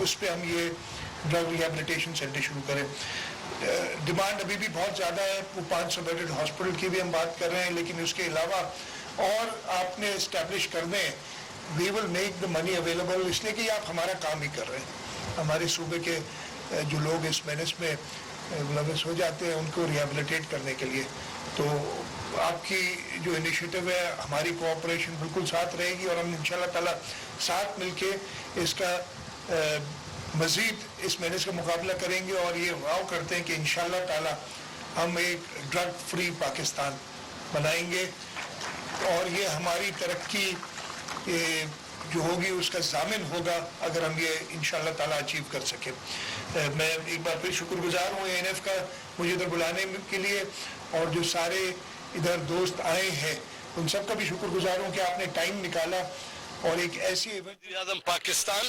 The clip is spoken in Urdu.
اس پہ ہم یہ ڈرگ ریہیبلیٹیشن سینٹر شروع کریں. ڈیمانڈ ابھی بھی بہت زیادہ ہے. وہ 500 بیڈڈ ہاسپٹل کی بھی ہم بات کر رہے ہیں, لیکن اس کے علاوہ اور آپ نے اسٹیبلش کر دیں. وی will make the money available, اس لیے کہ آپ ہمارا کام ہی کر رہے ہیں. ہمارے صوبے کے جو لوگ اس مینس میں ملوث ہو جاتے ہیں ان کو ریہیبلیٹیٹ کرنے کے لیے. تو آپ کی جو انیشیٹو ہے, ہماری کوآپریشن بالکل ساتھ رہے گی, اور ہم انشاءاللہ تعالیٰ ساتھ مل کے اس کا مزید اس مینس کا مقابلہ کریں گے, اور یہ واؤ کرتے ہیں کہ انشاءاللہ تعالیٰ ہم ایک ڈرگ فری پاکستان بنائیں گے, اور یہ ہماری ترقی جو ہوگی اس کا ضامن ہوگا اگر ہم یہ انشاءاللہ تعالیٰ اچیو کر سکیں. میں ایک بار پھر شکر گزار ہوں ANF کا مجھے ادھر بلانے کے لیے, اور جو سارے ادھر دوست آئے ہیں ان سب کا بھی شکر گزار ہوں کہ آپ نے ٹائم نکالا اور ایک ایسی وزیر اعظم پاکستان